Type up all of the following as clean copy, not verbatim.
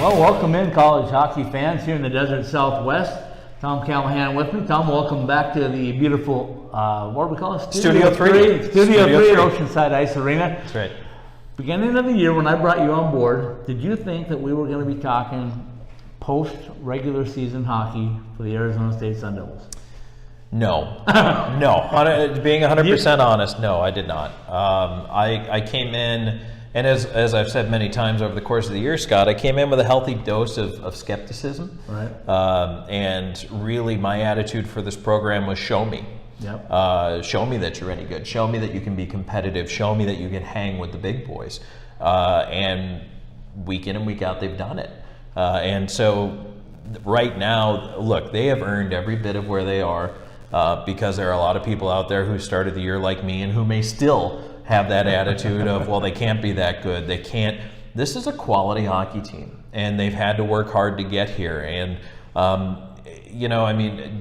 Well, welcome in, college hockey fans here in the Desert Southwest. Tom Callahan with me. Tom, welcome back to the beautiful, what do we call it? Studio 3. Studio 3 at Oceanside Ice Arena. That's right. Beginning of the year, when I brought you on board, did you think that we were going to be talking post-regular season hockey for the Arizona State Sun Devils? No. No. Being 100% honest, no, I did not. I came in, and as I've said many times over the course of the year, Scott, I came in with a healthy dose of skepticism. Right. And really my attitude for this program was show me. Yep. Show me that you're any good. Show me that you can be competitive. Show me that you can hang with the big boys. And week in and week out, they've done it. And so right now, look, they have earned every bit of where they are because there are a lot of people out there who started the year like me and who may still have that attitude of, well, they can't be that good. They can't. This is a quality hockey team, and they've had to work hard to get here. And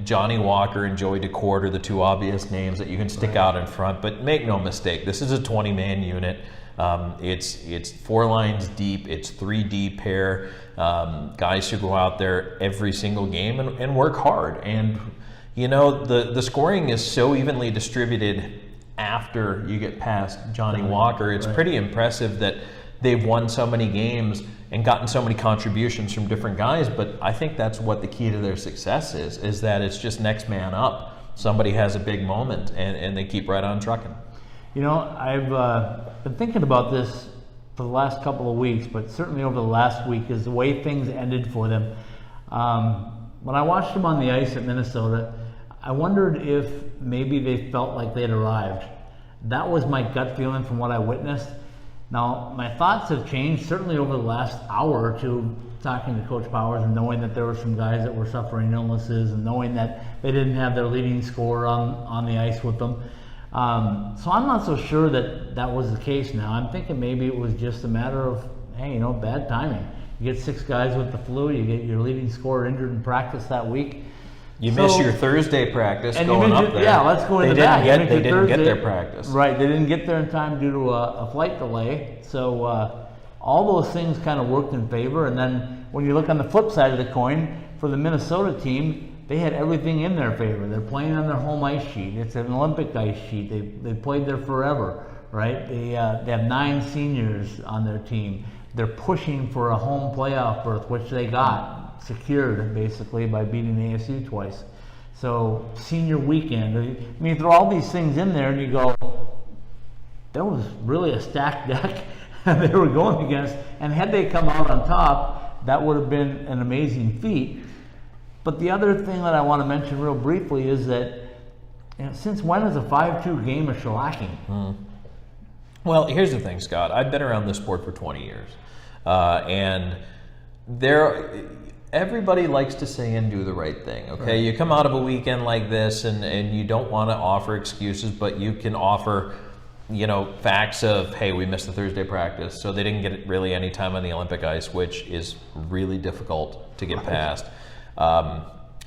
Johnny Walker and Joey DeCourt are the two obvious names that you can stick out in front, but make no mistake, this is a 20-man unit. It's 4 lines deep, it's 3D pair, guys who go out there every single game and work hard. And, the scoring is so evenly distributed after you get past Johnny Walker. It's pretty impressive that they've won so many games and gotten so many contributions from different guys, but I think that's what the key to their success is that it's just next man up. Somebody has a big moment, and they keep right on trucking. I've been thinking about this for the last couple of weeks, but certainly over the last week is the way things ended for them. When I watched them on the ice at Minnesota, I wondered if maybe they felt like they'd arrived. That was my gut feeling from what I witnessed. Now, my thoughts have changed certainly over the last hour or two, talking to Coach Powers and knowing that there were some guys that were suffering illnesses and knowing that they didn't have their leading scorer on the ice with them. So I'm not so sure that was the case now. I'm thinking maybe it was just a matter of, hey, bad timing. You get 6 guys with the flu, you get your leading scorer injured in practice that week. You miss your Thursday practice going up there. Yeah, let's go into that. They didn't get their practice. Right, they didn't get there in time due to a flight delay. So all those things kind of worked in favor. And then when you look on the flip side of the coin, for the Minnesota team, they had everything in their favor. They're playing on their home ice sheet. It's an Olympic ice sheet. They played there forever, right? They have 9 seniors on their team. They're pushing for a home playoff berth, which they got secured basically by beating ASU twice. So senior weekend, you throw all these things in there and you go, that was really a stacked deck they were going against. And had they come out on top, that would have been an amazing feat. But the other thing that I want to mention real briefly is that since when is a 5-2 game a shellacking? Well, here's the thing, Scott. I've been around this sport for 20 years. And everybody likes to say and do the right thing, okay? Right. You come out of a weekend like this and you don't want to offer excuses, but you can offer, facts of, hey, we missed the Thursday practice, so they didn't get really any time on the Olympic ice, which is really difficult to get past.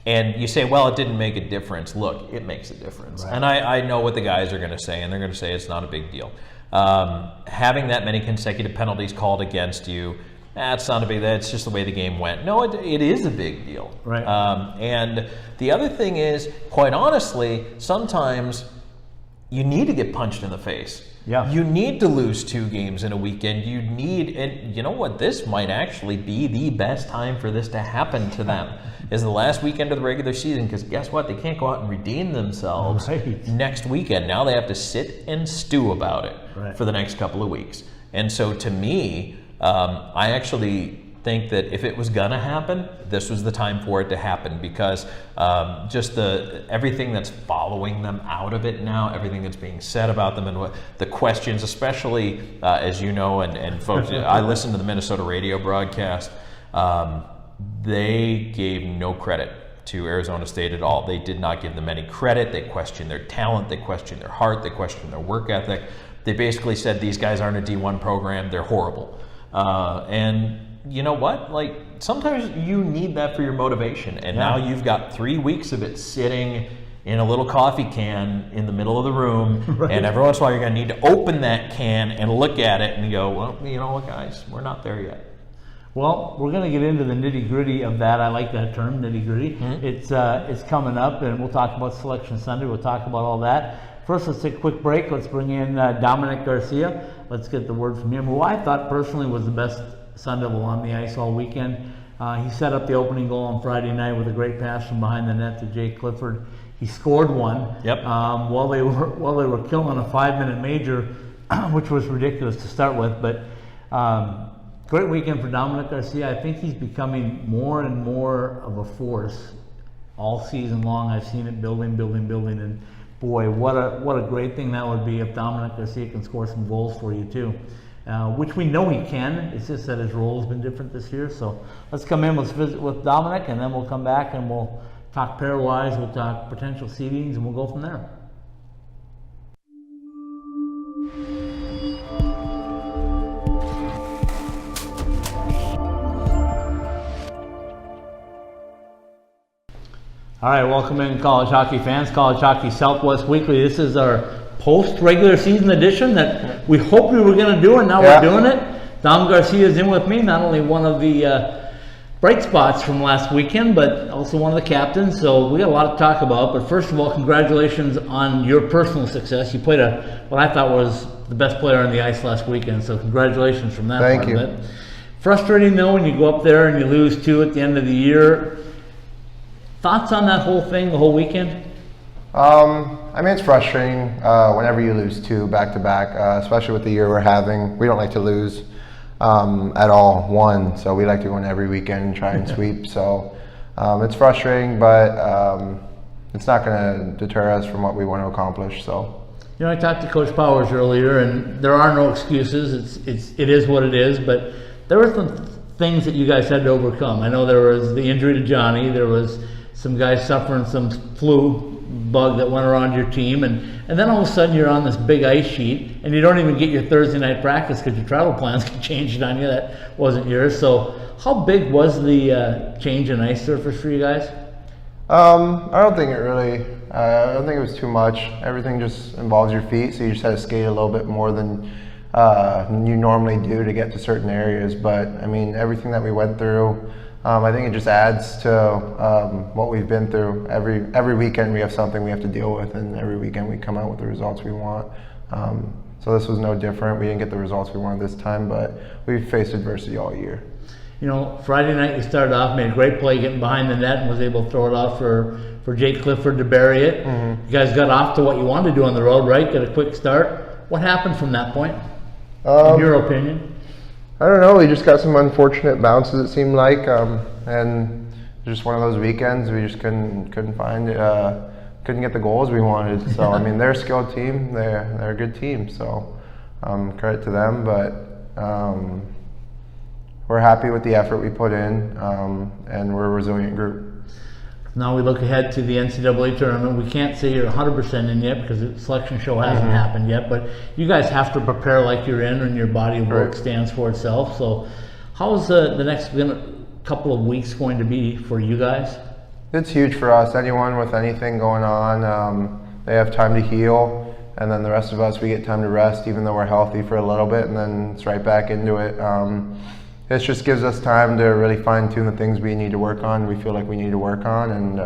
And you say, well, it didn't make a difference. Look, it makes a difference. Right. And I know what the guys are going to say, and they're going to say it's not a big deal. Having that many consecutive penalties called against you, that's not a big deal. It's just the way the game went. No, it is a big deal. Right. And the other thing is, quite honestly, sometimes you need to get punched in the face. Yeah. You need to lose 2 games in a weekend. And you know what? This might actually be the best time for this to happen to them, is the last weekend of the regular season, because guess what? They can't go out and redeem themselves next weekend. Now they have to sit and stew about it for the next couple of weeks. And so to me, I actually think that if it was gonna happen, this was the time for it to happen, because just everything that's following them out of it now, everything that's being said about them, and the questions, especially as you know, and folks, I listened to the Minnesota radio broadcast. They gave no credit to Arizona State at all. They did not give them any credit. They questioned their talent. They questioned their heart. They questioned their work ethic. They basically said these guys aren't a D1 program. They're horrible. And you know what? Like, sometimes you need that for your motivation. And now you've got 3 weeks of it sitting in a little coffee can in the middle of the room. Right. And every once in a while you're going to need to open that can and look at it and go, well, you know what, guys, we're not there yet. Well, we're going to get into the nitty-gritty of that. I like that term, nitty-gritty. It's coming up, and we'll talk about Selection Sunday. We'll talk about all that. First, let's take a quick break. Let's bring in Dominic Garcia. Let's get the word from him, who I thought personally was the best Sun Devil on the ice all weekend. He set up the opening goal on Friday night with a great pass from behind the net to Jake Clifford. He scored one. Yep. While they were killing a 5-minute major, which was ridiculous to start with, but great weekend for Dominic Garcia. I think he's becoming more and more of a force all season long. I've seen it building, and boy, what a great thing that would be if Dominic Garcia can score some goals for you too. Which we know he can. It's just that his role has been different this year. So let's come in, let's visit with Dominic, and then we'll come back and we'll talk pairwise, we'll talk potential seedings, and we'll go from there. All right, welcome in college hockey fans, College Hockey Southwest Weekly. This is our post-regular season edition that we hoped we were going to do, and now we're doing it. Dom Garcia is in with me, not only one of the bright spots from last weekend, but also one of the captains. So we got a lot to talk about. But first of all, congratulations on your personal success. You played what I thought was the best player on the ice last weekend. So congratulations from that part of it. Frustrating though when you go up there and you lose 2 at the end of the year. Thoughts on that whole thing, the whole weekend? I mean, it's frustrating whenever you lose 2 back-to-back, especially with the year we're having. We don't like to lose at all, 1, so we like to win every weekend and try and sweep. So it's frustrating, but it's not going to deter us from what we want to accomplish. So, you know, I talked to Coach Powers earlier, and there are no excuses. It is what it is, but there were some things that you guys had to overcome. I know there was the injury to Johnny. There was some guys suffering some flu bug that went around your team, and then all of a sudden you're on this big ice sheet and you don't even get your Thursday night practice because your travel plans get changed on you. That wasn't yours. So how big was the change in ice surface for you guys? I don't think it really, I don't think it was too much. Everything just involves your feet, so you just had to skate a little bit more than you normally do to get to certain areas. But I mean, everything that we went through, I think it just adds to what we've been through. Every weekend we have something we have to deal with, and every weekend we come out with the results we want. So this was no different. We didn't get the results we wanted this time, but we've faced adversity all year. You know, Friday night you started off, made a great play getting behind the net and was able to throw it off for Jake Clifford to bury it. Mm-hmm. You guys got off to what you wanted to do on the road, right? Got a quick start. What happened from that point, in your opinion? I don't know. We just got some unfortunate bounces, it seemed like, and just one of those weekends we just couldn't get the goals we wanted. So I mean, they're a skilled team. They're a good team. So credit to them. But we're happy with the effort we put in, and we're a resilient group. Now we look ahead to the NCAA tournament. We can't say you're 100% in yet because the selection show hasn't happened yet, but you guys have to prepare like you're in and your body of work stands for itself. So how's the next couple of weeks going to be for you guys? It's huge for us. Anyone with anything going on, they have time to heal, and then the rest of us, we get time to rest even though we're healthy for a little bit, and then it's right back into it. It just gives us time to really fine-tune the things we need to work on, we feel like we need to work on, and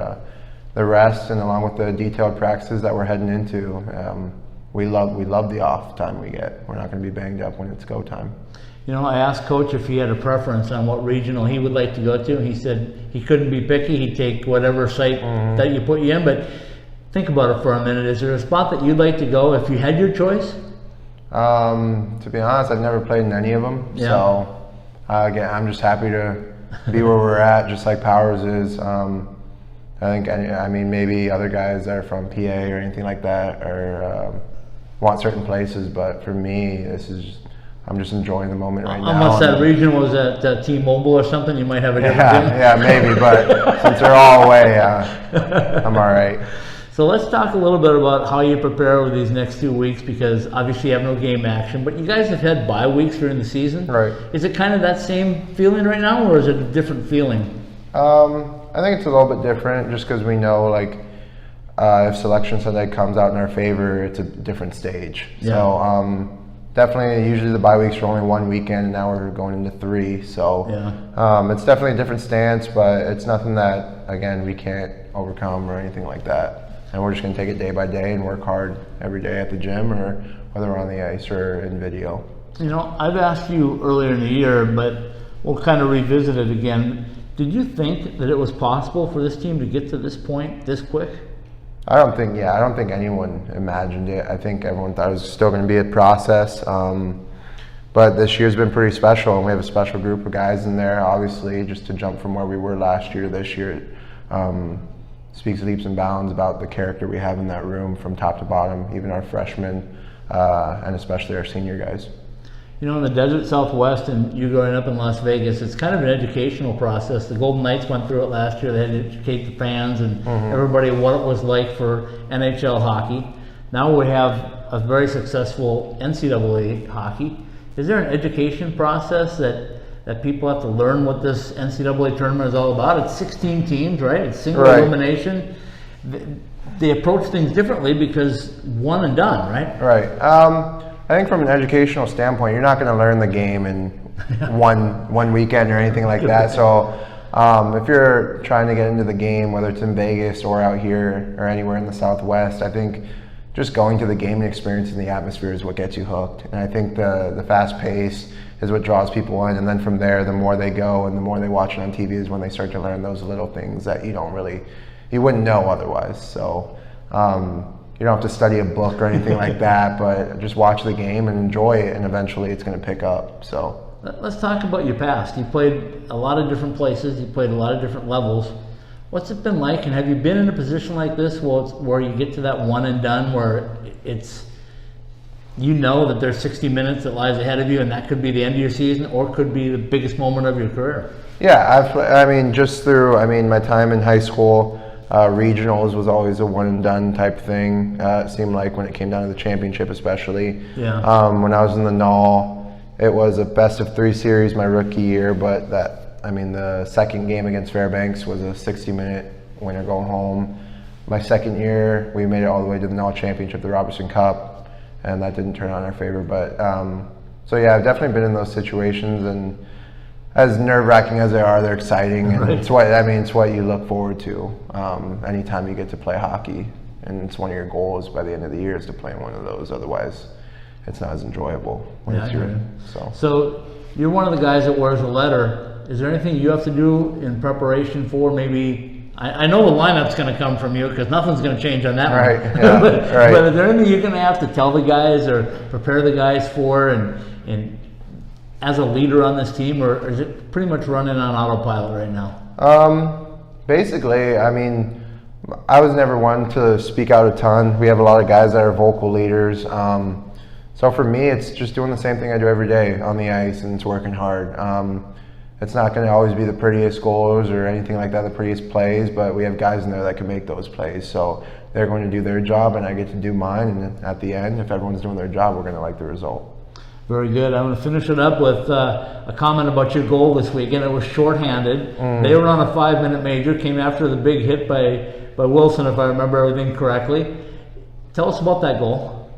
the rest, and along with the detailed practices that we're heading into, we love the off time we get. We're not going to be banged up when it's go time. You know, I asked Coach if he had a preference on what regional he would like to go to. He said he couldn't be picky. He'd take whatever site that you put you in, but think about it for a minute. Is there a spot that you'd like to go if you had your choice? To be honest, I've never played in any of them, so again, I'm just happy to be where we're at, just like Powers is. I mean, maybe other guys that are from PA or anything like that or want certain places, but for me, I'm just enjoying the moment right now. Unless that region was at T-Mobile or something, you might have a different feeling. Yeah, maybe, but since they're all away, I'm all right. So let's talk a little bit about how you prepare over these next 2 weeks, because obviously you have no game action, but you guys have had bye weeks during the season. Right. Is it kind of that same feeling right now, or is it a different feeling? I think it's a little bit different just because we know, like, if Selection Sunday comes out in our favor, it's a different stage. Yeah. So definitely, usually the bye weeks are only 1 weekend, and now we're going into 3. So it's definitely a different stance, but it's nothing that, again, we can't overcome or anything like that. And we're just going to take it day by day and work hard every day at the gym, or whether we're on the ice or in video. You know, I've asked you earlier in the year, but we'll kind of revisit it again. Did you think that it was possible for this team to get to this point this quick? I don't think anyone imagined it. I think everyone thought it was still going to be a process. But this year's been pretty special, and we have a special group of guys in there. Obviously, just to jump from where we were last year to this year, speaks leaps and bounds about the character we have in that room from top to bottom, even our freshmen, and especially our senior guys. You know, in the desert Southwest, and you growing up in Las Vegas, it's kind of an educational process. The Golden Knights went through it last year. They had to educate the fans and everybody what it was like for NHL hockey. Now we have a very successful NCAA hockey. Is there an education process that people have to learn what this NCAA tournament is all about? It's 16 teams, right? It's single elimination. They approach things differently because one and done, right? Right. I think from an educational standpoint, you're not going to learn the game in one weekend or anything like that. So if you're trying to get into the game, whether it's in Vegas or out here or anywhere in the Southwest, I think just going to the game and experiencing the atmosphere is what gets you hooked. And I think the fast pace is what draws people in. And then from there, the more they go and the more they watch it on TV is when they start to learn those little things that you wouldn't know otherwise. So you don't have to study a book or anything like that, but just watch the game and enjoy it, and eventually it's going to pick up. So let's talk about your past. You played a lot of different places. You played a lot of different levels. What's it been like, and have you been in a position like this where you get to that one and done, where it's, you know that there's 60 minutes that lies ahead of you, and that could be the end of your season or could be the biggest moment of your career? Yeah, just through my time in high school, regionals was always a one and done type thing. It seemed like when it came down to the championship, especially. Yeah. When I was in the NAL, it was a best of 3 series my rookie year, but the second game against Fairbanks was a 60-minute winner go home. My second year, we made it all the way to the NAL championship, the Robertson Cup, and that didn't turn out in our favor. But so yeah, I've definitely been in those situations, and as nerve-wracking as they are, they're exciting, and it's what you look forward to anytime you get to play hockey, and it's one of your goals by the end of the year is to play in one of those. Otherwise, it's not as enjoyable when it's your. So you're one of the guys that wears a letter. Is there anything you have to do in preparation for maybe? I know the lineup's going to come from you because nothing's going to change on that right, one. Yeah, but is there anything you're going to have to tell the guys or prepare the guys for, and as a leader on this team, or is it pretty much running on autopilot right now? Basically, I was never one to speak out a ton. We have a lot of guys that are vocal leaders. So for me, it's just doing the same thing I do every day on the ice, and it's working hard. It's not going to always be the prettiest goals or anything like that, the prettiest plays, but we have guys in there that can make those plays. So they're going to do their job, and I get to do mine. And at the end, if everyone's doing their job, we're going to like the result. Very good. I'm going to finish it up with a comment about your goal this weekend. It was shorthanded. They were on a 5-minute major, came after the big hit by Wilson, if I remember everything correctly. Tell us about that goal.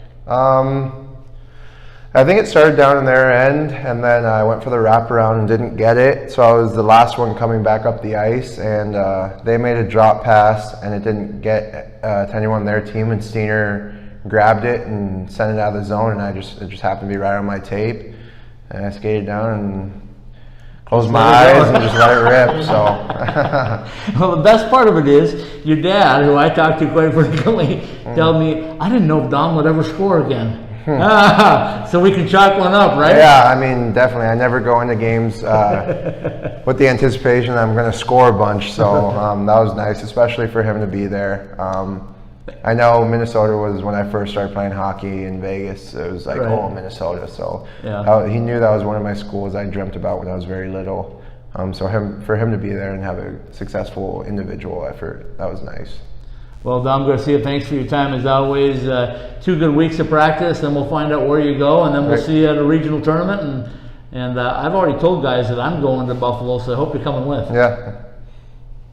I think it started down in their end, and then I went for the wraparound and didn't get it. So I was the last one coming back up the ice, and they made a drop pass, and it didn't get to anyone on their team, and Steiner grabbed it and sent it out of the zone, and it just happened to be right on my tape, and I skated down and closed my eyes and just let it rip. So well, the best part of it is your dad, who I talk to quite frequently, told me, I didn't know if Dom would ever score again. So we can chalk one up, right? Yeah, definitely. I never go into games with the anticipation that I'm going to score a bunch, so that was nice, especially for him to be there. I know Minnesota was when I first started playing hockey in Vegas. It was like, oh, Minnesota. So he knew that was one of my schools I dreamt about when I was very little. So for him to be there and have a successful individual effort, that was nice. Well, Dom Garcia, thanks for your time as always. 2 good weeks of practice, then we'll find out where you go, and then we'll see you at a regional tournament. And I've already told guys that I'm going to Buffalo, so I hope you're coming with. Yeah.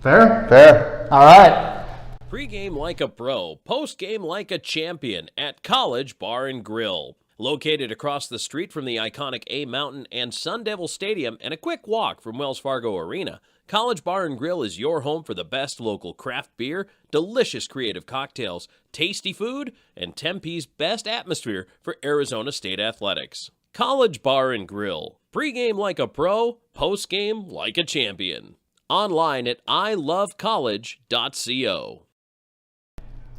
Fair? Fair. All right. Pre-game like a pro, post-game like a champion at College Bar and Grill. Located across the street from the iconic A Mountain and Sun Devil Stadium and a quick walk from Wells Fargo Arena, College Bar and Grill is your home for the best local craft beer, delicious creative cocktails, tasty food, and Tempe's best atmosphere for Arizona State athletics. College Bar and Grill. Pre-game like a pro, post-game like a champion. Online at ilovecollege.co.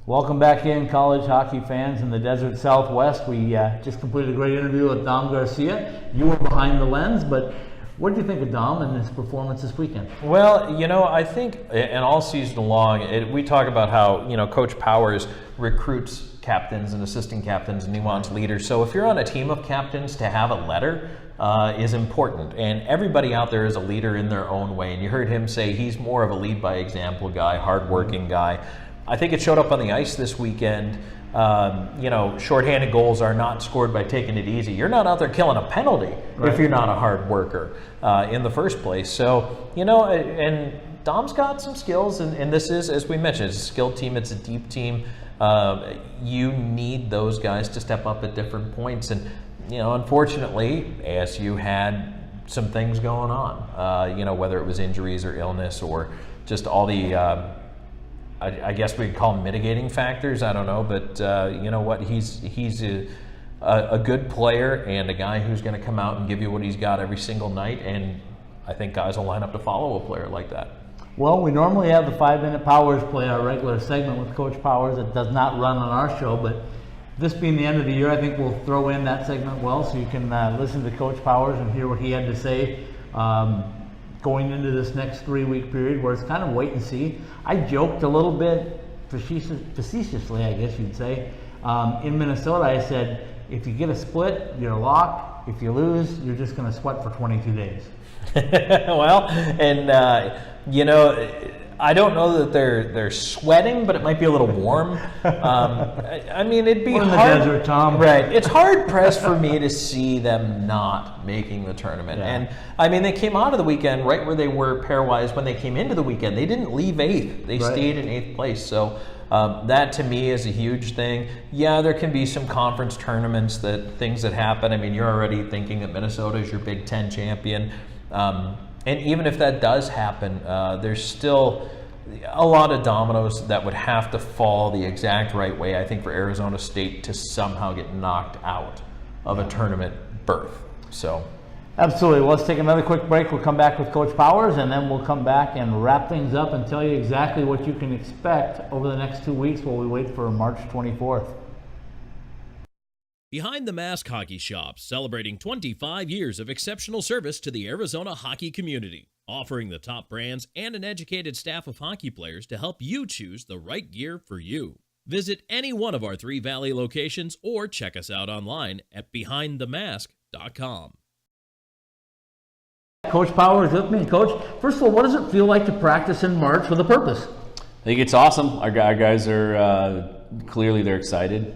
Welcome back in, college hockey fans in the desert Southwest. We just completed a great interview with Dom Garcia. You were behind the lens, but what did you think of Dom and his performance this weekend? Well, I think, and all season long, we talk about how, Coach Powers recruits captains and assistant captains and he wants leaders. So if you're on a team of captains, to have a letter is important. And everybody out there is a leader in their own way. And you heard him say he's more of a lead by example guy, hardworking guy. I think it showed up on the ice this weekend. Shorthanded goals are not scored by taking it easy. You're not out there killing a penalty if you're not a hard worker in the first place. So, and Dom's got some skills, and this is, as we mentioned, it's a skilled team, it's a deep team. You need those guys to step up at different points. And, unfortunately, ASU had some things going on, whether it was injuries or illness or just all the I guess we'd call them mitigating factors. I don't know, but you know what? He's a good player and a guy who's going to come out and give you what he's got every single night. And I think guys will line up to follow a player like that. Well, we normally have the 5-minute Powers play, our regular segment with Coach Powers. It does not run on our show, but this being the end of the year, I think we'll throw in that segment so you can listen to Coach Powers and hear what he had to say. Going into this next 3-week period where it's kind of wait and see. I joked a little bit, facetiously I guess you'd say, in Minnesota. I said, if you get a split, you're locked. If you lose, you're just going to sweat for 22 days. Well, and I don't know that they're sweating, but it might be a little warm. I mean, it'd be We're in the hard. desert, Tom. Right. It's hard pressed for me to see them not making the tournament. Yeah. And I mean, they came out of the weekend right where they were pairwise when they came into the weekend. They didn't leave 8th. They stayed in 8th place. So that to me is a huge thing. Yeah, there can be some conference tournaments, things that happen. I mean, you're already thinking that Minnesota is your Big Ten champion. And even if that does happen, there's still a lot of dominoes that would have to fall the exact right way, I think, for Arizona State to somehow get knocked out of a tournament berth. So, Absolutely. Well, let's take another quick break. We'll come back with Coach Powers, and then we'll come back and wrap things up and tell you exactly what you can expect over the next 2 weeks while we wait for March 24th. Behind the Mask Hockey Shop, celebrating 25 years of exceptional service to the Arizona hockey community, offering the top brands and an educated staff of hockey players to help you choose the right gear for you. Visit any one of our 3 Valley locations or check us out online at behindthemask.com. Coach Powers with me. Coach, first of all, what does it feel like to practice in March with a purpose? I think it's awesome. Our guys are clearly they're excited.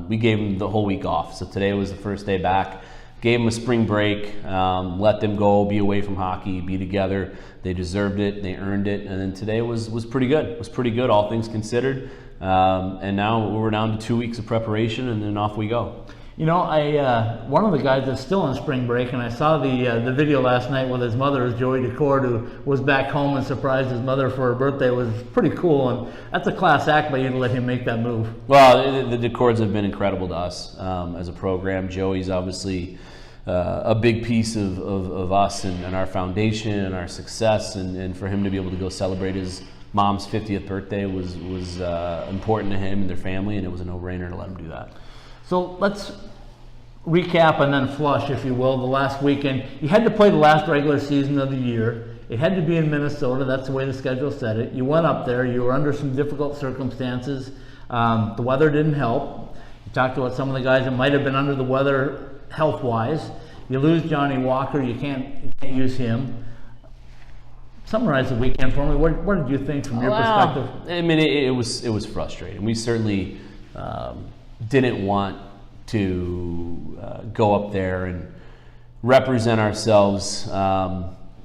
We gave them the whole week off, so today was the first day back. Gave them a spring break, let them go, be away from hockey, be together. They deserved it, they earned it, and then today was pretty good. It was pretty good, all things considered. And now we're down to 2 weeks of preparation, and then off we go. You know, one of the guys that's still on spring break, and I saw the video last night with his mother, Joey DeCord, who was back home and surprised his mother for her birthday. It was pretty cool, and that's a class act by you to let him make that move. Well, the DeCords have been incredible to us as a program. Joey's obviously a big piece of us and our foundation and our success, and for him to be able to go celebrate his mom's 50th birthday was important to him and their family, and it was a no-brainer to let him do that. So let's recap and then flush, if you will, the last weekend. You had to play the last regular season of the year. It had to be in Minnesota. That's the way the schedule said it. You went up there. You were under some difficult circumstances. The weather didn't help. You talked about some of the guys that might have been under the weather health-wise. You lose Johnny Walker. You can't use him. Summarize the weekend for me. What did you think from your perspective? I mean, it was frustrating. We certainly didn't want to go up there and represent ourselves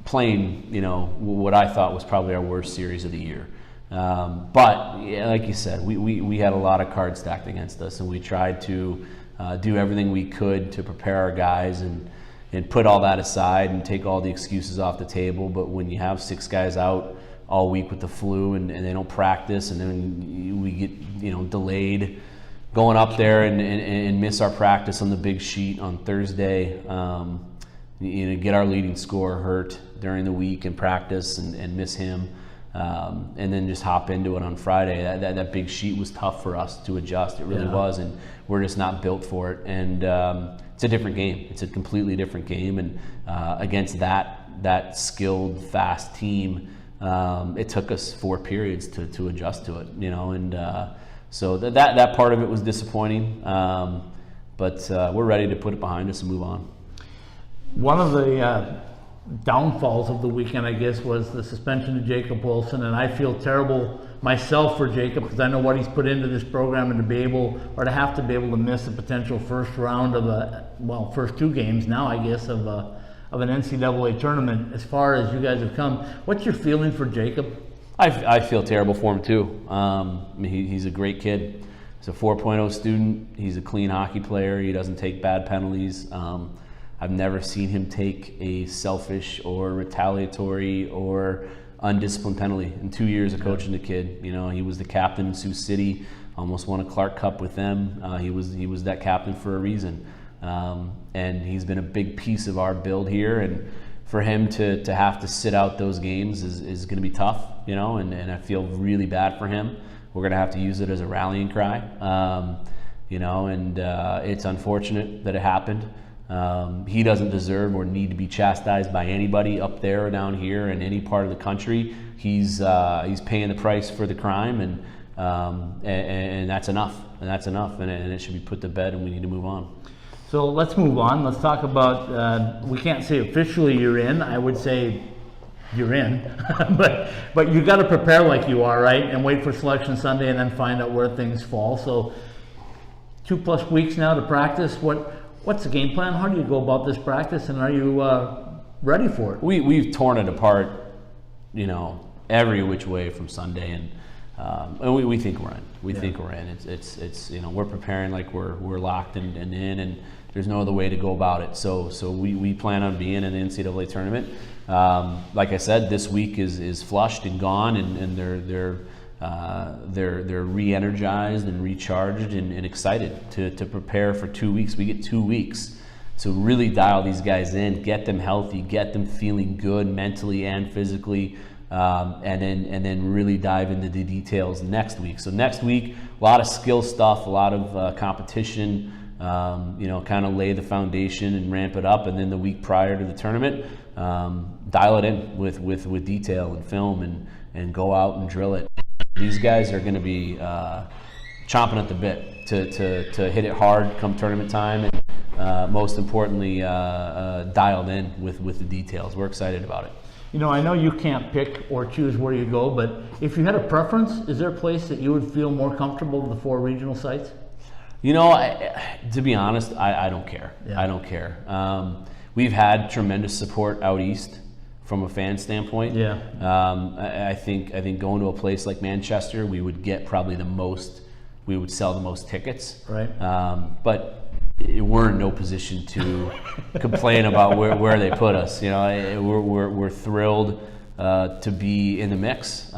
playing, what I thought was probably our worst series of the year. But yeah, like you said, we had a lot of cards stacked against us, and we tried to do everything we could to prepare our guys and put all that aside and take all the excuses off the table. But when you have 6 guys out all week with the flu and they don't practice, and then we get delayed going up there and miss our practice on the big sheet on Thursday, get our leading scorer hurt during the week in practice and miss him, and then just hop into it on Friday. That big sheet was tough for us to adjust. It really was, and we're just not built for it. And it's a different game. It's a completely different game, and against that skilled, fast team, it took us 4 periods to adjust to it. And so that part of it was disappointing, but we're ready to put it behind us and move on. One of the downfalls of the weekend, I guess, was the suspension of Jacob Wilson, and I feel terrible myself for Jacob because I know what he's put into this program, and to have to be able to miss a potential first round of first 2 games now, I guess, of an NCAA tournament. As far as you guys have come, what's your feeling for Jacob? I feel terrible for him too. He's a great kid. He's a 4.0 student. He's a clean hockey player. He doesn't take bad penalties. I've never seen him take a selfish or retaliatory or undisciplined penalty in 2 years of coaching the kid. He was the captain in Sioux City, almost won a Clark Cup with them. He was that captain for a reason. And he's been a big piece of our build here. And for him to have to sit out those games is going to be tough, and I feel really bad for him. We're going to have to use it as a rallying cry, and it's unfortunate that it happened. He doesn't deserve or need to be chastised by anybody up there or down here in any part of the country. He's paying the price for the crime, and that's enough. And it should be put to bed, and we need to move on. So let's move on. Let's talk about, we can't say officially you're in. I would say you're in. but you got to prepare like you are, right? And wait for Selection Sunday and then find out where things fall. So 2+ weeks now to practice. What's the game plan? How do you go about this practice, and are you ready for it? We've torn it apart, every which way from Sunday, and we think we're in. We think we're in. It's we're preparing like we're locked and in, and there's no other way to go about it. So we plan on being in the NCAA tournament. Like I said, this week is flushed and gone, and they're re-energized and recharged and excited to prepare for 2 weeks. We get 2 weeks to really dial these guys in, get them healthy, get them feeling good mentally and physically, and then really dive into the details next week. So next week, a lot of skill stuff, a lot of competition, kind of lay the foundation and ramp it up, and then the week prior to the tournament, dial it in with detail and film and go out and drill it. These guys are going to be chomping at the bit to hit it hard come tournament time, and most importantly, dialed in with the details. We're excited about it. I know you can't pick or choose where you go, but if you had a preference, is there a place that you would feel more comfortable with the 4 regional sites? To be honest, I don't care. Yeah. I don't care. We've had tremendous support out east from a fan standpoint. Yeah. I think going to a place like Manchester, we would get probably we would sell the most tickets. Right. But we're in no position to complain about where they put us. We're thrilled to be in the mix.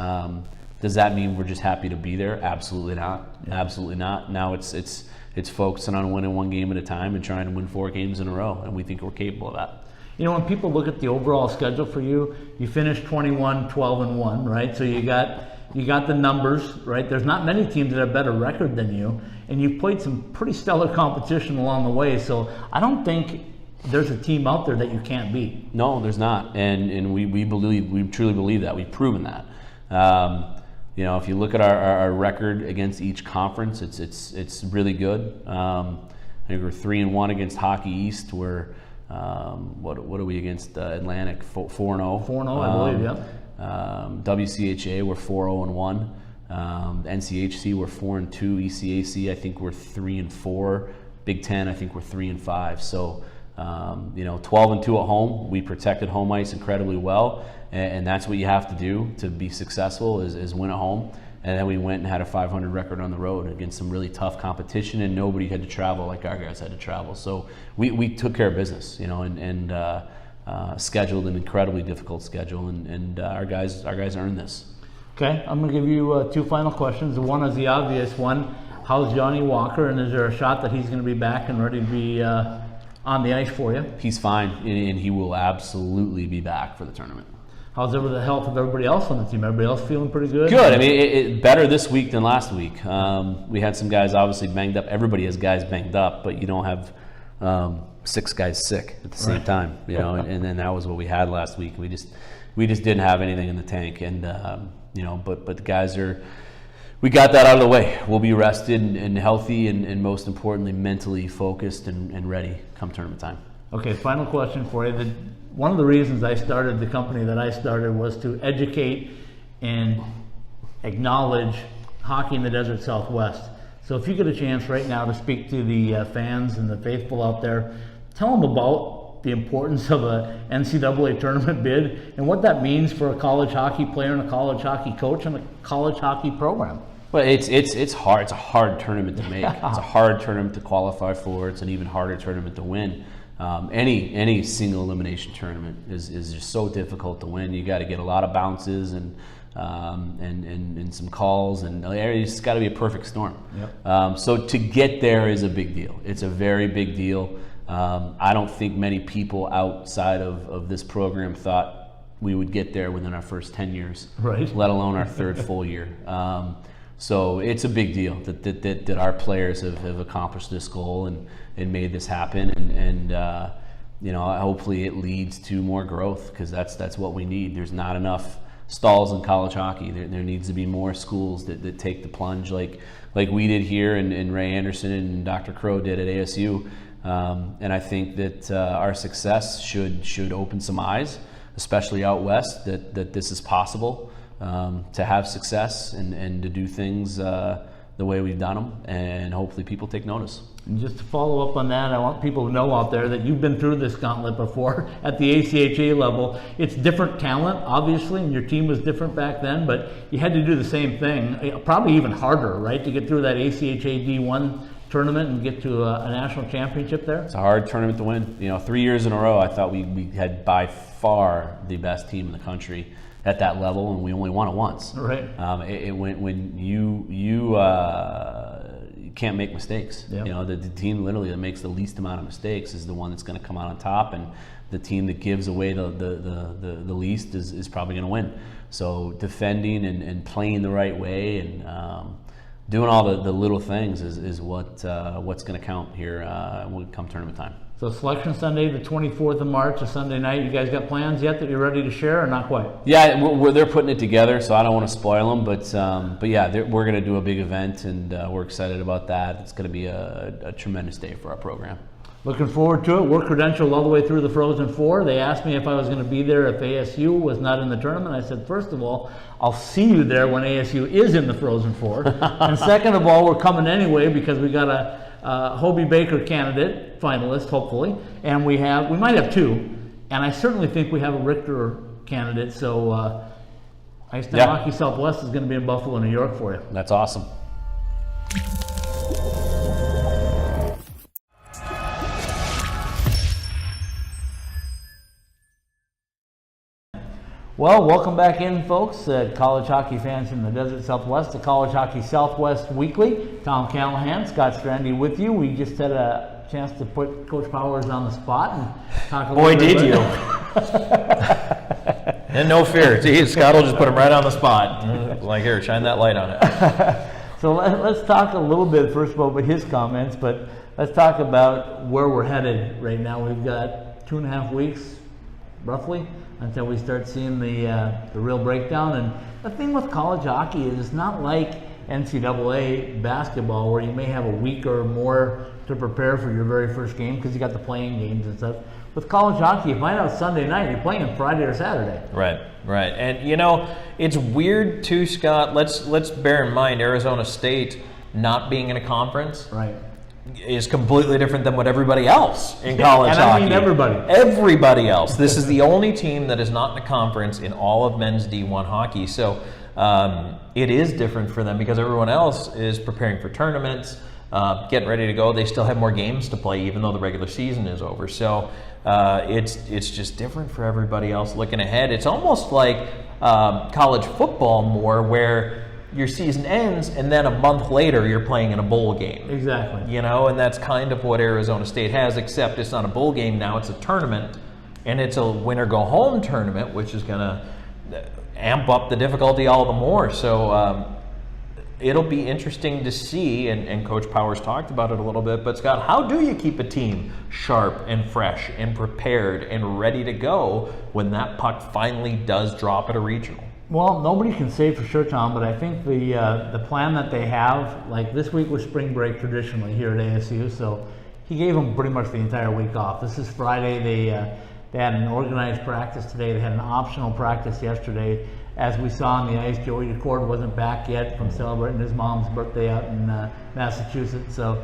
Does that mean we're just happy to be there? Absolutely not. Yeah. Absolutely not. Now it's focusing on winning 1 game at a time and trying to win 4 games in a row, and we think we're capable of that. When people look at the overall schedule for you, you finished 21-12-1, right? So you got the numbers, right? There's not many teams that have better record than you, and you've played some pretty stellar competition along the way. So I don't think there's a team out there that you can't beat. No, there's not, and we truly believe that. We've proven that. If you look at our record against each conference, it's really good. I think we're 3-1 against Hockey East. We're what are we against Atlantic? 4-0. 4-0, I believe. Yeah. WCHA, we're 4-0-1. NCHC, we're 4-2. ECAC, I think we're 3-4. Big Ten, I think we're 3-5. So 12-2 at home. We protected home ice incredibly well, and that's what you have to do to be successful is win at home. And then we went and had a 500 record on the road against some really tough competition, and nobody had to travel like our guys had to travel. So we took care of business, and scheduled an incredibly difficult schedule, and our guys earned this. Okay, I'm going to give you 2 final questions. One is the obvious one. How's Johnny Walker, and is there a shot that he's going to be back and ready to be on the ice for you? He's fine, and he will absolutely be back for the tournament. How's the health of everybody else on the team? Everybody else feeling pretty good? Good. I mean, it better this week than last week. We had some guys obviously banged up. Everybody has guys banged up, but you don't have 6 guys sick at the same time. And then that was what we had last week. We just didn't have anything in the tank, and but the guys we got that out of the way. We'll be rested and healthy, and most importantly, mentally focused and ready come tournament time. Okay, final question for you. One of the reasons I started the company that I started was to educate and acknowledge hockey in the Desert Southwest. So if you get a chance right now to speak to the fans and the faithful out there, tell them about the importance of a NCAA tournament bid and what that means for a college hockey player and a college hockey coach and a college hockey program. Well, it's hard. It's a hard tournament to make. It's a hard tournament to qualify for. It's an even harder tournament to win. Any single elimination tournament is just so difficult to win. You got to get a lot of bounces and some calls, and it's got to be a perfect storm. Yep. So to get there is a big deal. It's a very big deal. I don't think many people outside of this program thought we would get there within our first 10 years, right? Let alone our 3rd full year. So it's a big deal that our players have accomplished this goal and made this happen, and hopefully it leads to more growth, because that's what we need. There's not enough stalls in college hockey. There needs to be more schools that take the plunge like we did here, and Ray Anderson and Dr. Crow did at ASU. And I think that our success should open some eyes, especially out west, that this is possible. To have success and to do things the way we've done them, and hopefully people take notice. And just to follow up on that, I want people to know out there that you've been through this gauntlet before at the ACHA level. It's different talent, obviously, and your team was different back then, but you had to do the same thing, probably even harder, right, to get through that ACHA D1 tournament and get to a national championship there? It's a hard tournament to win. 3 years in a row, I thought we had by far the best team in the country at that level, and we only won it once. Right. When you can't make mistakes. Yep. The team literally that makes the least amount of mistakes is the one that's going to come out on top, and the team that gives away the least is probably going to win. So defending and playing the right way and doing all the little things is what's going to count here when it come tournament time. So Selection Sunday, the 24th of March, a Sunday night. You guys got plans yet that you're ready to share, or not quite? Yeah, they're putting it together, so I don't want to spoil them. But yeah, we're going to do a big event, and we're excited about that. It's going to be a tremendous day for our program. Looking forward to it. We're credentialed all the way through the Frozen Four. They asked me if I was going to be there if ASU was not in the tournament. I said, first of all, I'll see you there when ASU is in the Frozen Four. And second of all, we're coming anyway because we got a Hobie Baker candidate, finalist, hopefully. And we might have 2. And I certainly think we have a Richter candidate. So Ice Time Hockey Southwest is going to be in Buffalo, New York for you. That's awesome. Well, welcome back in, folks, college hockey fans in the Desert Southwest, the College Hockey Southwest Weekly. Tom Callahan, Scott Strandy with you. We just had a chance to put Coach Powers on the spot and talk a little bit. Boy, did you. And no fear. Scott will just put him right on the spot. Like, here, shine that light on it. So let's talk a little bit, first of all, about his comments, but let's talk about where we're headed right now. We've got 2.5 weeks, roughly, until we start seeing the real breakdown. And the thing with college hockey is it's not like NCAA basketball where you may have a week or more to prepare for your very first game because you got the playing games and stuff. With college hockey, you find out Sunday night, you're playing Friday or Saturday. Right. And it's weird too, Scott. Let's bear in mind Arizona State not being in a conference. Right. is completely different than what everybody else in college and hockey. I mean everybody. Everybody else. This is the only team that is not in a conference in all of men's D1 hockey. So it is different for them because everyone else is preparing for tournaments, getting ready to go. They still have more games to play even though the regular season is over. So it's just different for everybody else looking ahead. It's almost like college football more where your season ends and then a month later you're playing in a bowl game. Exactly. You know, and that's kind of what Arizona State has, except it's not a bowl game now, it's a tournament, and it's a winner-go-home tournament, which is going to amp up the difficulty all the more. So it'll be interesting to see, and Coach Powers talked about it a little bit, but Scott, how do you keep a team sharp and fresh and prepared and ready to go when that puck finally does drop at a regional? Well, nobody can say for sure, Tom, but I think the plan that they have, like this week was spring break traditionally here at ASU, so he gave them pretty much the entire week off. This is Friday. They had an organized practice today. They had an optional practice yesterday. As we saw on the ice, Joey DeCord wasn't back yet from celebrating his mom's birthday out in Massachusetts. So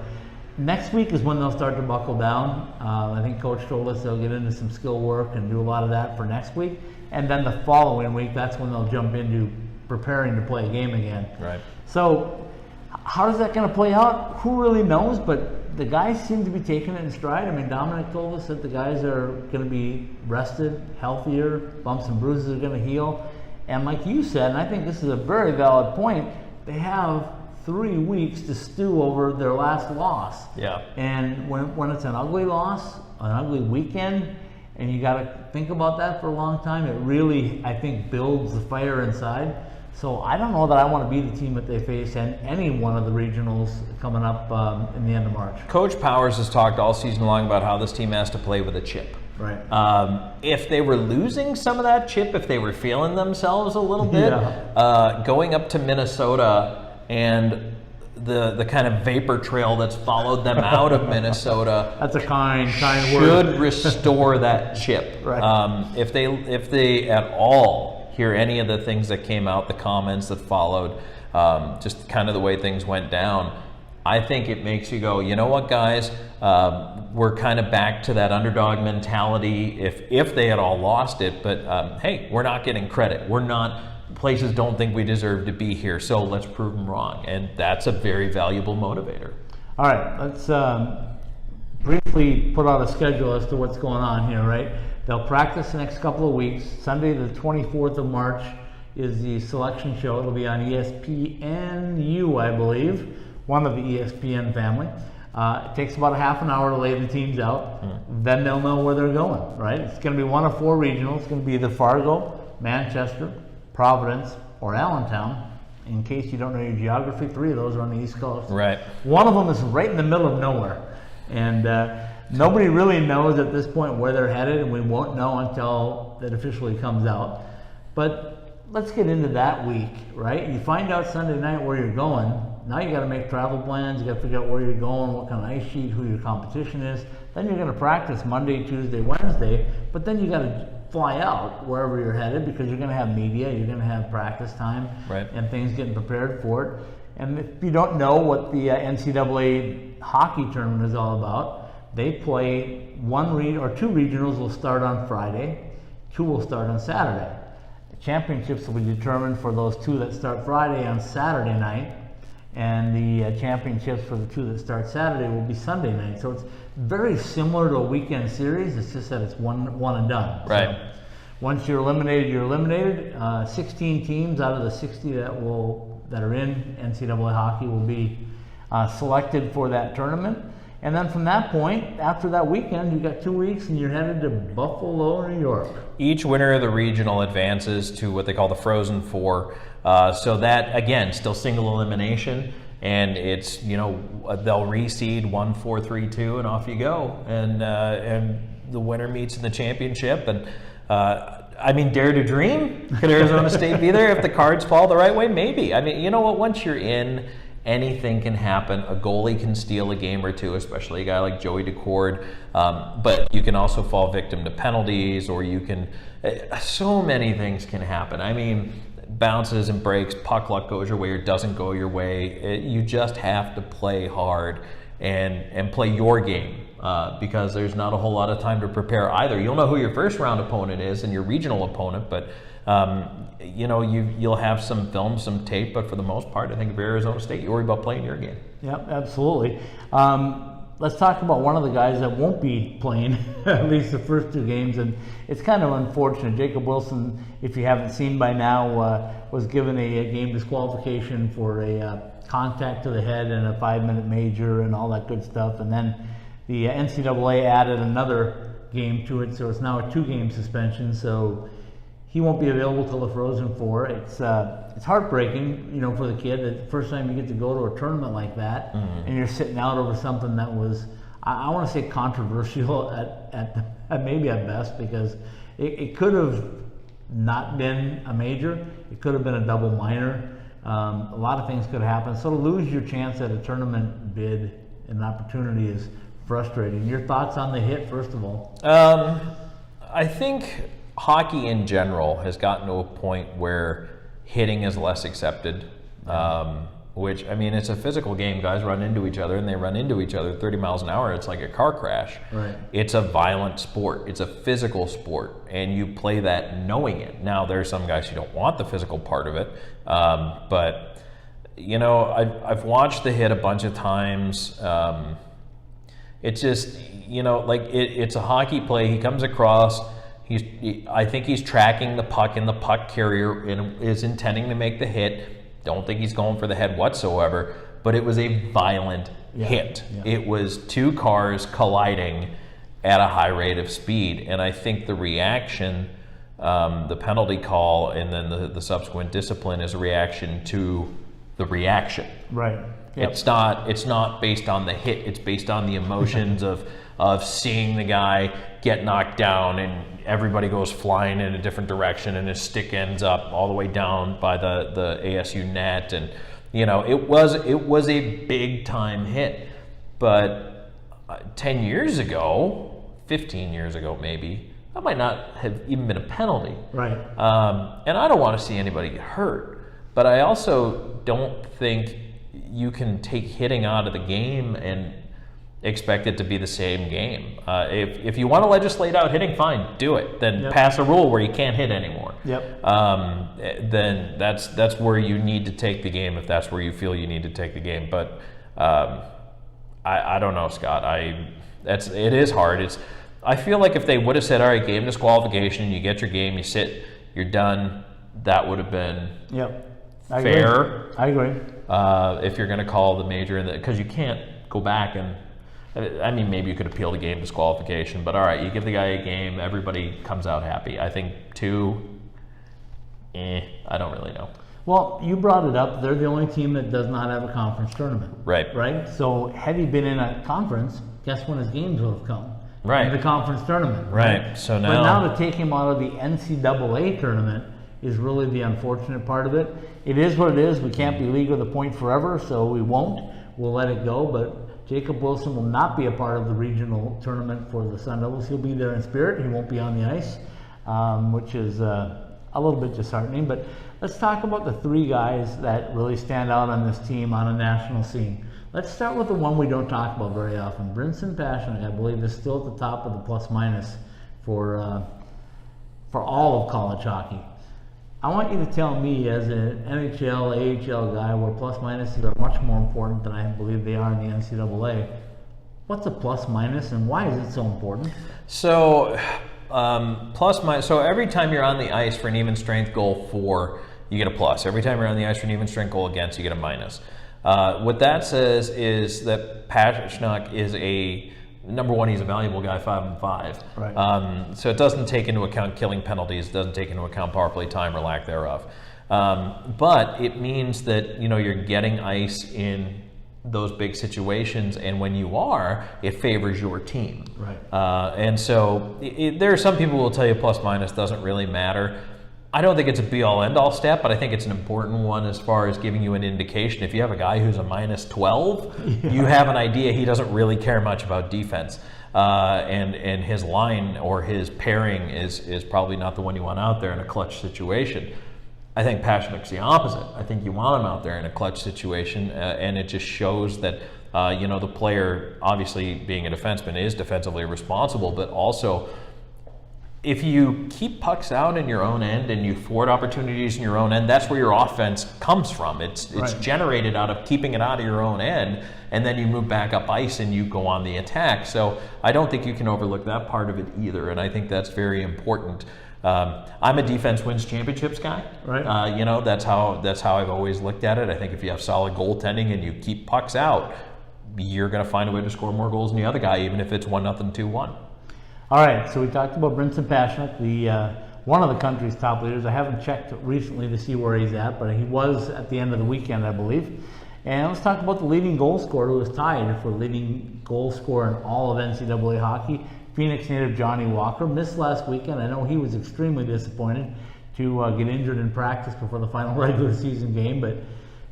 next week is when they'll start to buckle down. I think Coach told us they'll get into some skill work and do a lot of that for next week. And then the following week, that's when they'll jump into preparing to play a game again. Right. So how is that going to play out? Who really knows? But the guys seem to be taking it in stride. I mean, Dominic told us that the guys are going to be rested, healthier, bumps and bruises are going to heal. And like you said, and I think this is a very valid point, they have 3 weeks to stew over their last loss. Yeah. And when it's an ugly loss, an ugly weekend, and you got to think about that for a long time, it really, I think, builds the fire inside. So I don't know that I want to be the team that they face in any one of the regionals coming up in the end of March. Coach Powers has talked all season long about how this team has to play with a chip. Right. If they were losing some of that chip, if they were feeling themselves a little bit, going up to Minnesota and the kind of vapor trail that's followed them out of Minnesota. That's a kind word. Should restore that chip. Right. If they at all hear any of the things that came out, the comments that followed, just kind of the way things went down, I think it makes you go, you know what, guys, we're kind of back to that underdog mentality if they had all lost it, but hey, we're not getting credit. We're not, places don't think we deserve to be here, so let's prove them wrong. And that's a very valuable motivator. All right, let's briefly put out a schedule as to what's going on here, right? They'll practice the next couple of weeks. Sunday, the 24th of March is the selection show. It'll be on ESPNU, I believe, one of the ESPN family. It takes about a half an hour to lay the teams out. Then they'll know where they're going, right? It's going to be one of 4 regionals. It's going to be either Fargo, Manchester, Providence, or Allentown. In case you don't know your geography, 3 of those are on the East Coast. Right. One of them is right in the middle of nowhere. And nobody really knows at this point where they're headed, and we won't know until it officially comes out. But let's get into that week, right? You find out Sunday night where you're going. Now you got to make travel plans. You got to figure out where you're going, what kind of ice sheet, who your competition is. Then you're going to practice Monday, Tuesday, Wednesday. But then you got to fly out wherever you're headed because you're going to have media, you're going to have practice time, right, and things getting prepared for it. And if you don't know what the NCAA hockey tournament is all about, they play 2 regionals will start on Friday, 2 will start on Saturday. The championships will be determined for those 2 that start Friday on Saturday night, and the championships for the 2 that start Saturday will be Sunday night. So it's very similar to a weekend series. It's just that it's one and done. Right. So once you're eliminated, you're eliminated. 16 teams out of the 60 that are in NCAA hockey will be selected for that tournament. And then from that point, after that weekend, you've got 2 weeks and you're headed to Buffalo, New York. Each winner of the regional advances to what they call the Frozen Four. So that, again, still single elimination. And it's, they'll reseed 1, 4, 3, 2, and off you go. And the winner meets in the championship. And dare to dream? Could Arizona State be there if the cards fall the right way? Maybe. I mean, you know what? Once you're in, anything can happen. A goalie can steal a game or 2, especially a guy like Joey DeCord. But you can also fall victim to penalties, or you can. So many things can happen. I mean, bounces and breaks, puck luck goes your way or doesn't go your way. You just have to play hard and play your game. Because there's not a whole lot of time to prepare either. You'll know who your first round opponent is and your regional opponent, but you'll have some film, some tape, but for the most part, I think if you're Arizona State, you worry about playing your game. Yep, absolutely. Let's talk about one of the guys that won't be playing at least the first 2 games, and it's kind of unfortunate. Jacob Wilson, if you haven't seen by now, was given a game disqualification for a contact to the head and a 5-minute major and all that good stuff, and then the NCAA added another game to it, so it's now a 2-game suspension. So he won't be available till the Frozen Four. It's heartbreaking, for the kid. The first time you get to go to a tournament like that, and you're sitting out over something that was, I want to say, controversial at maybe at best, because it could have not been a major. It could have been a double minor. A lot of things could have happened. So to lose your chance at a tournament bid and opportunity is frustrating. Your thoughts on the hit, first of all? I think hockey in general has gotten to a point where hitting is less accepted, which, I mean, it's a physical game. Guys run into each other, and they run into each other 30 miles an hour. It's like a car crash. Right. It's a violent sport. It's a physical sport, and you play that knowing it. Now, there are some guys who don't want the physical part of it, but, I've watched the hit a bunch of times. It's just, it's a hockey play. He comes across. I think he's tracking the puck, and the puck carrier is intending to make the hit. Don't think he's going for the head whatsoever. But it was a violent hit. Yeah. It was 2 cars colliding at a high rate of speed. And I think the reaction, the penalty call, and then the subsequent discipline is a reaction to the reaction. Right. Yep. It's not based on the hit. It's based on the emotions of seeing the guy get knocked down, and everybody goes flying in a different direction, and his stick ends up all the way down by the ASU net, and it was a big time hit. But 10 years ago, 15 years ago maybe, that might not have even been a penalty. Right. And I don't want to see anybody get hurt, but I also don't think you can take hitting out of the game and expect it to be the same game. If you want to legislate out hitting, fine, do it. Then pass a rule where you can't hit anymore. Yep. Then that's where you need to take the game, if that's where you feel you need to take the game. But I don't know, Scott. It is hard. I feel like if they would have said, all right, game disqualification, you get your game, you sit, you're done, that would have been fair. I agree. If you're going to call the major, because you can't go back and, I mean, maybe you could appeal the game disqualification, but all right, you give the guy a game, everybody comes out happy. I think 2, I don't really know. Well, you brought it up. They're the only team that does not have a conference tournament. Right. Right? So had he been in a conference, guess when his games would have come? Right. In the conference tournament. Right. So now. But now to take him out of the NCAA tournament is really the unfortunate part of it. It is what it is. We can't be league with a point forever, so we won't. We'll let it go, but Jacob Wilson will not be a part of the regional tournament for the Sun Devils. He'll be there in spirit. He won't be on the ice, which is a little bit disheartening. But let's talk about the 3 guys that really stand out on this team on a national scene. Let's start with the one we don't talk about very often. Brinson Pasichnuk, I believe, is still at the top of the plus-minus for all of college hockey. I want you to tell me, as an NHL, AHL guy, where plus-minuses are much more important than I believe they are in the NCAA, what's a plus-minus and why is it so important? So, plus-minus, so every time you're on the ice for an even strength goal for, you get a plus. Every time you're on the ice for an even strength goal against, you get a minus. What that says is that Pasichnuk is number one, he's a valuable guy, 5-5. Right. So it doesn't take into account killing penalties, it doesn't take into account power play time or lack thereof. But it means that you're getting ice in those big situations, and when you are, it favors your team. Right. And so there are some people who will tell you plus minus doesn't really matter. I don't think it's a be-all, end-all stat, but I think it's an important one as far as giving you an indication. If you have a guy who's a minus 12, you have an idea he doesn't really care much about defense. And his line or his pairing is probably not the one you want out there in a clutch situation. I think Pasichnuk's the opposite. I think you want him out there in a clutch situation, and it just shows that The player, obviously being a defenseman, is defensively responsible, but also if you keep pucks out in your own end and you thwart opportunities in your own end, that's where your offense comes from. It's Right. generated out of keeping it out of your own end, and then you move back up ice and you go on the attack. So I don't think you can overlook that part of it either, and I think that's very important. I'm a defense wins championships guy. Right. That's how I've always looked at it. I think if you have solid goaltending and you keep pucks out, you're going to find a way to score more goals than the other guy, even if it's 1-0, 2-1. All right, so we talked about Brinson Pasichnuk, the one of the country's top leaders. I haven't checked recently to see where he's at, but he was at the end of the weekend, I believe. And let's talk about the leading goal scorer, who was tied for leading goal scorer in all of NCAA hockey. Phoenix native Johnny Walker missed last weekend. I know he was extremely disappointed to get injured in practice before the final regular season game, but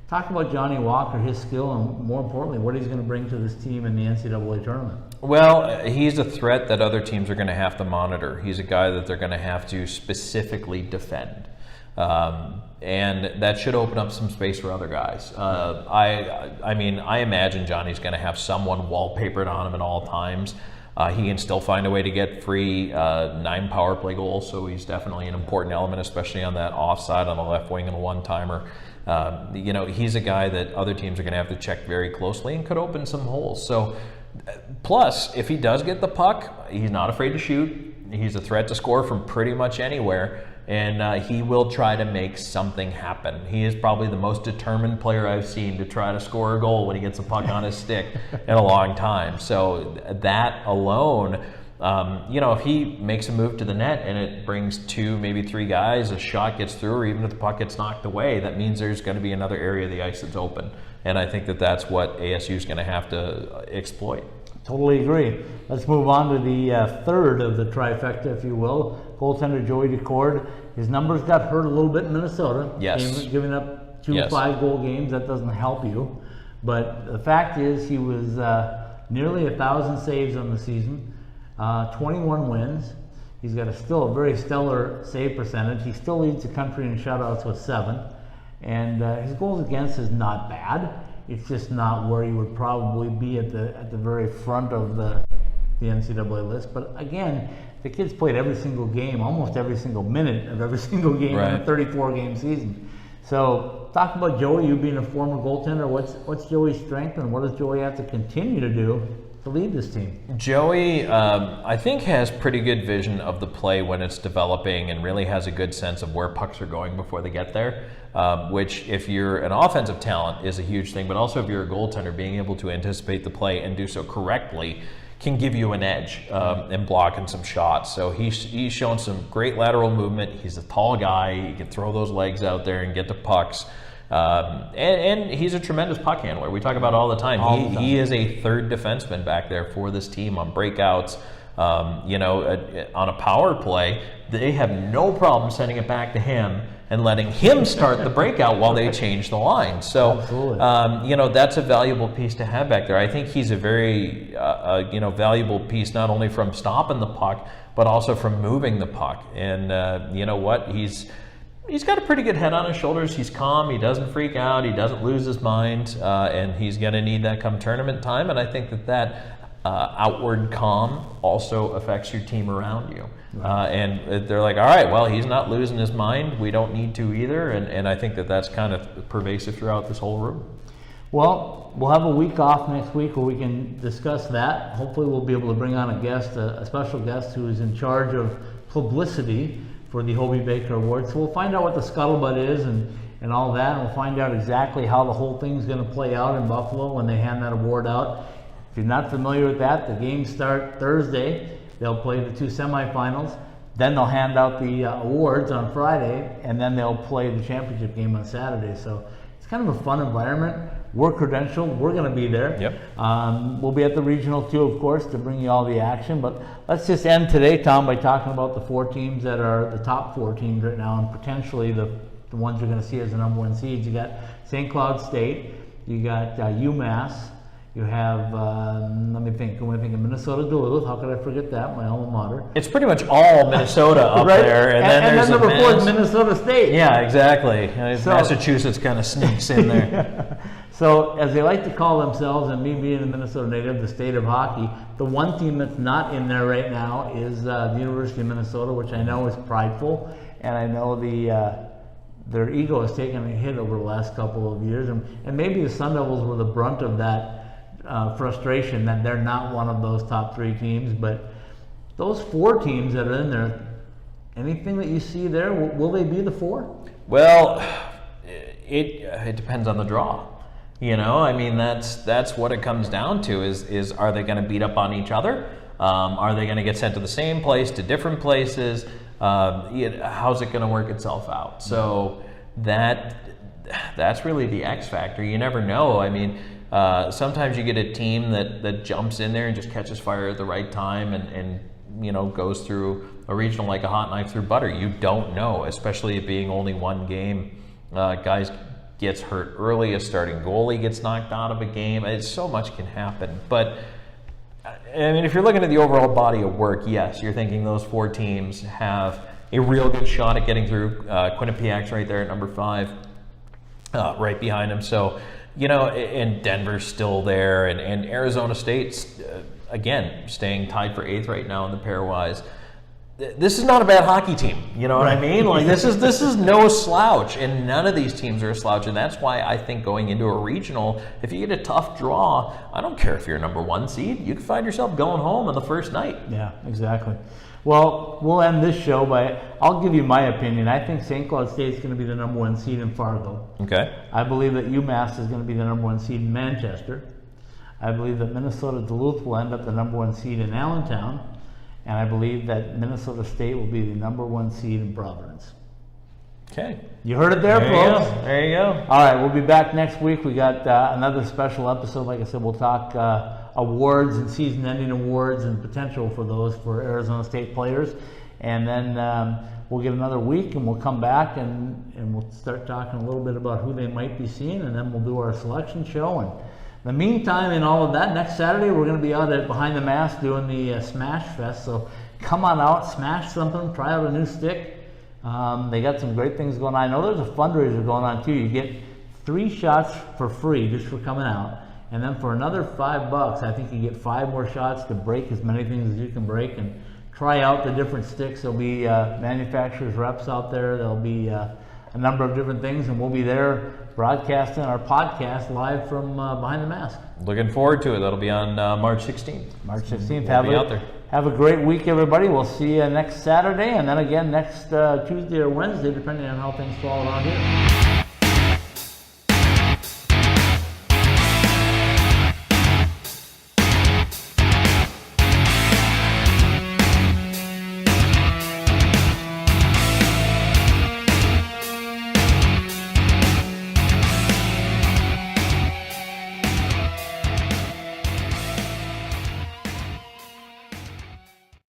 talk about Johnny Walker, his skill, and more importantly, what he's going to bring to this team in the NCAA tournament. Well, he's a threat that other teams are going to have to monitor. He's a guy that they're going to have to specifically defend. And that should open up some space for other guys. I imagine Johnny's going to have someone wallpapered on him at all times. He can still find a way to get free 9 power play goals, so he's definitely an important element, especially on that offside on the left wing and a one-timer. He's a guy that other teams are going to have to check very closely and could open some holes. So, plus, if he does get the puck, he's not afraid to shoot. He's a threat to score from pretty much anywhere, and he will try to make something happen. He is probably the most determined player I've seen to try to score a goal when he gets a puck on his stick in a long time. So that alone, if he makes a move to the net and it brings 2, maybe 3 guys, a shot gets through, or even if the puck gets knocked away, that means there's going to be another area of the ice that's open. And I think that that's what ASU is going to have to exploit. Totally agree. Let's move on to the third of the trifecta, if you will. Goaltender Joey Decord. His numbers got hurt a little bit in Minnesota. Yes. Giving up 2 Yes. 5-goal games, that doesn't help you. But the fact is, he was nearly 1,000 saves on the season, 21 wins. He's got still a very stellar save percentage. He still leads the country in shutouts with 7. And his goals against is not bad. It's just not where he would probably be at the very front of the NCAA list. But again, the kid's played every single game, almost every single minute of every single game in a 34-game season. So talk about Joey, you being a former goaltender. What's Joey's strength, and what does Joey have to continue to do to lead this team? Joey, I think, has pretty good vision of the play when it's developing, and really has a good sense of where pucks are going before they get there, which, if you're an offensive talent, is a huge thing, but also if you're a goaltender, being able to anticipate the play and do so correctly can give you an edge in blocking some shots. So he's shown some great lateral movement. He's a tall guy. He can throw those legs out there and get to pucks. And he's a tremendous puck handler. We talk about it all the time. He is a third defenseman back there for this team on breakouts. On a power play, they have no problem sending it back to him and letting him start the breakout while they change the line. So, that's a valuable piece to have back there. I think he's a very, valuable piece, not only from stopping the puck, but also from moving the puck. And you know what? He's got a pretty good head on his shoulders. He's calm. He doesn't freak out. He doesn't lose his mind. And he's going to need that come tournament time. And I think that outward calm also affects your team around you. And they're like, all right, well, he's not losing his mind. We don't need to either. And I think that's kind of pervasive throughout this whole room. Well, we'll have a week off next week where we can discuss that. Hopefully we'll be able to bring on a guest, a special guest who is in charge of publicity for the Hobie Baker Award. So we'll find out what the scuttlebutt is and all that, and we'll find out exactly how the whole thing's going to play out in Buffalo when they hand that award out. If you're not familiar with that, the games start Thursday. They'll play the 2 semifinals. Then they'll hand out the awards on Friday, and then they'll play the championship game on Saturday. So it's kind of a fun environment. We're credentialed. We're going to be there. Yep. We'll be at the regional too, of course, to bring you all the action. But let's just end today, Tom, by talking about the 4 teams that are the top 4 teams right now, and potentially the ones you're going to see as the number 1 seeds. You got St. Cloud State. You got UMass. You have, let me think of Minnesota Duluth. How could I forget that? My alma mater. It's pretty much all Minnesota up right? there. And then there's number 4 is Minnesota State. Yeah, exactly. Massachusetts kind of sneaks in there. So, as they like to call themselves, and me being a Minnesota native, the state of hockey, the one team that's not in there right now is the University of Minnesota, which I know is prideful, and I know their ego has taken a hit over the last couple of years, and maybe the Sun Devils were the brunt of that frustration that they're not one of those top 3 teams. But those 4 teams that are in there, anything that you see there, will they be the 4? Well, it depends on the draw. You know, I mean, that's what it comes down to is are they going to beat up on each other? Are they going to get sent to the same place, to different places? How's it going to work itself out? So that's really the X factor. You never know. I mean, sometimes you get a team that jumps in there and just catches fire at the right time and you know, goes through a regional like a hot knife through butter. You don't know, especially it being only one game. Guys gets hurt early, a starting goalie gets knocked out of a game. So much can happen. But I mean, if you're looking at the overall body of work, yes, you're thinking those 4 teams have a real good shot at getting through. Quinnipiac's right there at number 5, right behind them. So, you know, and Denver's still there, and Arizona State's, again, staying tied for 8th right now in the pairwise. This is not a bad hockey team, you know what I mean? Like this is no slouch, and none of these teams are a slouch, and that's why I think going into a regional, if you get a tough draw, I don't care if you're number 1 seed, you can find yourself going home on the first night. Yeah, exactly. Well, we'll end this show by, I'll give you my opinion. I think St. Cloud State's going to be the number 1 seed in Fargo. Okay. I believe that UMass is going to be the number 1 seed in Manchester. I believe that Minnesota Duluth will end up the number 1 seed in Allentown. And I believe that Minnesota State will be the number 1 seed in Providence. Okay. You heard it there, folks. There you go. All right, we'll be back next week. We got another special episode. Like I said, we'll talk awards and season-ending awards and potential for those for Arizona State players. And then we'll get another week, and we'll come back and we'll start talking a little bit about who they might be seeing, and then we'll do our selection show. And in the meantime, in all of that, next Saturday we're going to be out at Behind the Mask doing the Smash Fest. So come on out, smash something, try out a new stick. They got some great things going on. I know there's a fundraiser going on too. You get 3 shots for free just for coming out. And then for another $5, I think you get 5 more shots to break as many things as you can break and try out the different sticks. There'll be manufacturers' reps out there. There'll be a number of different things, and we'll be there broadcasting our podcast live from Behind the Mask. Looking forward to it. That'll be on March 16th. March 16th. We'll be out there. Have a great week, everybody. We'll see you next Saturday, and then again next Tuesday or Wednesday, depending on how things fall around here.